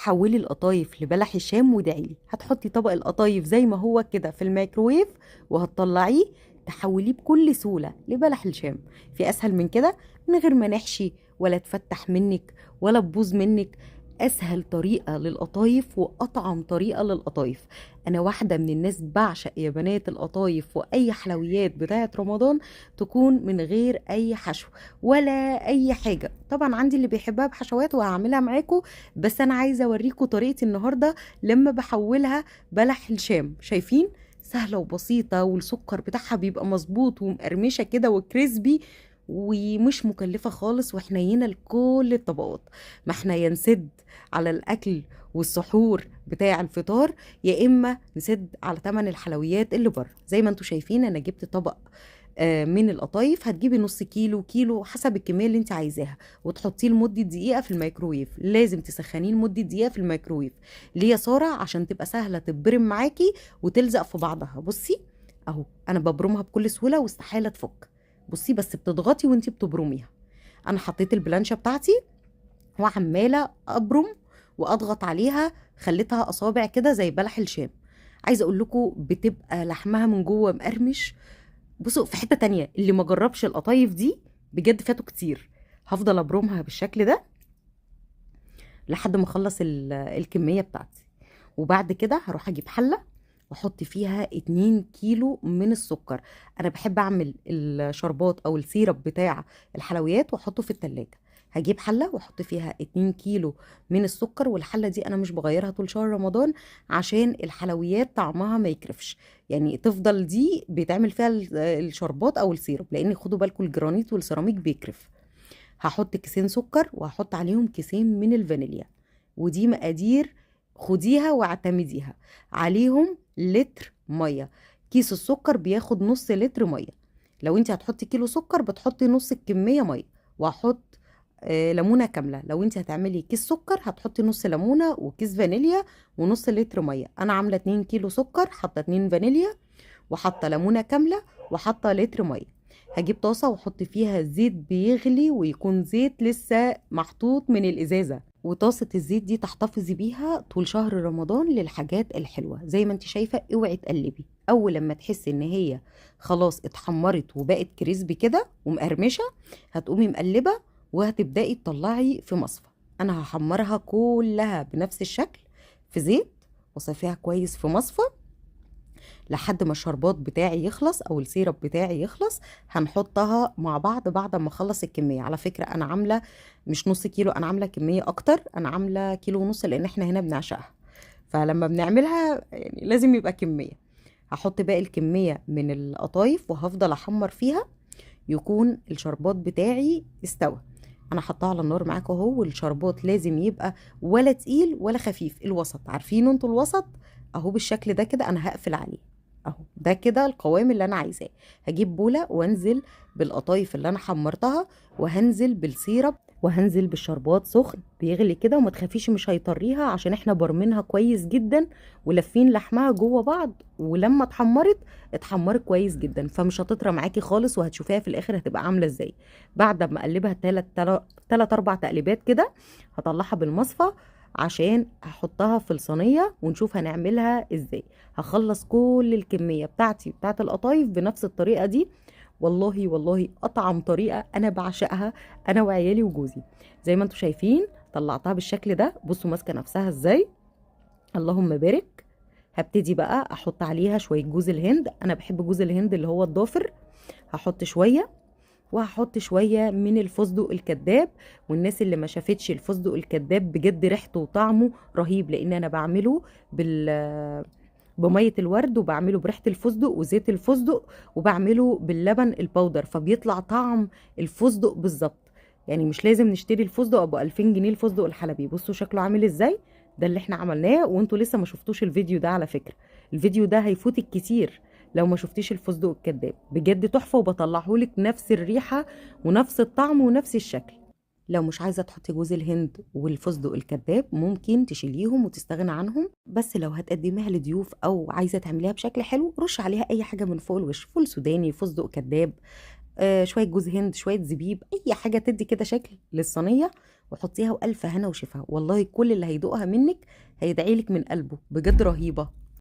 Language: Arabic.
حولي القطايف لبلح الشام وادعيلي. هتحطي طبق القطايف زي ما هو كده في الميكروويف وهتطلعيه تحوليه بكل سهولة لبلح الشام. في أسهل من كده؟ من غير ما نحشي ولا تفتح منك ولا تبوظ منك. أسهل طريقة للقطايف وأطعم طريقة للقطايف. أنا واحدة من الناس بعشق يا بنات القطايف وأي حلويات بتاعة رمضان تكون من غير أي حشو ولا أي حاجة. طبعا عندي اللي بيحبها بحشوات وهعملها معاكم، بس أنا عايزة أوريكم طريقتي النهاردة لما بحولها بلح الشام. شايفين؟ سهلة وبسيطة والسكر بتاعها بيبقى مظبوط ومقرمشة كده وكريسبي ومش مكلفة خالص وحنينة لكل الطبقات. ما احنا ينسد على الأكل والسحور بتاع الفطار، يا إما نسد على تمن الحلويات اللي بره. زي ما انتوا شايفين أنا جبت طبق من القطايف. هتجيبي نص كيلو كيلو حسب الكمية اللي انت عايزاها وتحطيه لمدة دقيقة في الميكروويف. لازم تسخنيه لمدة دقيقة في الميكروويف. ليه يا سارة؟ عشان تبقى سهلة تتبرم معاكي وتلزق في بعضها. بصي اهو انا ببرمها بكل سهولة واستحالة تفك. بصي بس بتضغطي وانت بتبرميها. انا حطيت البلانشة بتاعتي وعمالة ابرم واضغط عليها، خليتها اصابع كده زي بلح الشام. عايزه اقول لكم بتبقى لحمها من جوه مقرمش. بصوا في حتة تانية، اللي ما جربش القطايف دي بجد فاتوا كتير. هفضل ابرمها بالشكل ده لحد ما اخلص الكمية بتاعتي. وبعد كده هروح اجيب حلة واحط فيها 2 كيلو من السكر. انا بحب اعمل الشربات او السيرب بتاع الحلويات واحطه في التلاجة. هجيب حلة واحط فيها 2 كيلو من السكر، والحلة دي انا مش بغيرها طول شهر رمضان عشان الحلويات طعمها ما يكرفش. يعني تفضل دي بيتعمل فيها الشربات او السيرب، لان خدوا بالكم الجرانيت والسيراميك بيكرف. هحط كيسين سكر وهحط عليهم كيسين من الفانيليا، ودي مقادير خديها واعتمديها عليهم. لتر ميه. كيس السكر بياخد نص لتر ميه. لو انت هتحطي كيلو سكر بتحطي نص الكميه ميه. وهحط ليمونه كامله. لو انت هتعملي كيس سكر هتحطي نص ليمونه وكيس فانيليا ونص لتر ميه. انا عامله 2 كيلو سكر، حاطه 2 فانيليا وحاطه ليمونه كامله وحاطه لتر ميه. هجيب طاسه واحط فيها زيت بيغلي ويكون زيت لسه محطوط من الازازه. وطاسه الزيت دي تحتفظي بيها طول شهر رمضان للحاجات الحلوه. زي ما انت شايفه اوعي تقلبي. اول لما تحسي ان هي خلاص اتحمرت وبقت كريسبي كده ومقرمشه هتقومي مقلبه وهتبداي تطلعي في مصفى. انا هحمرها كلها بنفس الشكل في زيت وصفيها كويس في مصفى لحد ما الشربات بتاعي يخلص او السيرب بتاعي يخلص. هنحطها مع بعض بعد ما اخلص الكميه. على فكره انا عامله مش نص كيلو، انا عامله كميه اكتر. انا عامله كيلو ونص لان احنا هنا بنعشقها، فلما بنعملها يعني لازم يبقى كميه. هحط باقي الكميه من القطايف وهفضل احمر فيها يكون الشربات بتاعي استوى. انا حطها على النار معاكم اهو. والشربات لازم يبقى ولا تقيل ولا خفيف، الوسط. عارفين انتوا الوسط اهو بالشكل ده كده. انا هقفل عليه اهو. ده كده القوام اللي انا عايزاه. هجيب بوله وانزل بالقطايف اللي انا حمرتها وهنزل بالسيرب وهنزل بالشربات سخن بيغلي كده. وما تخافيش مش هيطريها عشان احنا برمينها كويس جدا ولافين لحمها جوه بعض. ولما اتحمرت كويس جدا فمش هتطرى معاكي خالص. وهتشوفيها في الاخر هتبقى عامله ازاي. بعد ما اقلبها تلات اربع تقليبات كده هطلعها بالمصفى عشان هحطها في الصينيه ونشوف هنعملها ازاي. هخلص كل الكميه بتاعت القطايف بنفس الطريقه دي. والله والله اطعم طريقه انا بعشقها انا وعيالي وجوزي. زي ما انتم شايفين طلعتها بالشكل ده. بصوا ماسكه نفسها ازاي، اللهم بارك. هبتدي بقى احط عليها شويه جوز الهند. انا بحب جوز الهند اللي هو الضافر. هحط شويه وهحط شويه من الفستق الكداب. والناس اللي ما شافتش الفستق الكداب بجد ريحته وطعمه رهيب، لان انا بعمله بميه الورد وبعمله بريحه الفستق وزيت الفستق وبعمله باللبن البودر، فبيطلع طعم الفستق بالظبط. يعني مش لازم نشتري الفستق ابو 2000 جنيه الفستق الحلبي. بصوا شكله عامل ازاي. ده اللي احنا عملناه وانتوا لسه ما شفتوش الفيديو ده. على فكره الفيديو ده هيفوتك كتير لو ما شفتيش الفستق الكداب. بجد تحفه وبطلعهولك نفس الريحه ونفس الطعم ونفس الشكل. لو مش عايزة تحطي جوز الهند والفستق الكداب ممكن تشيليهم وتستغنى عنهم. بس لو هتقدميها لضيوف او عايزة تعمليها بشكل حلو رش عليها اي حاجة من فوق الوش. فول سوداني، فستق كداب، شوية جوز هند، شوية زبيب، اي حاجة تدي كده شكل للصينية وحطيها، والف هنا وشفا، والله كل اللي هيدوقها منك هيدعيلك من قلبه، بجد رهيبة.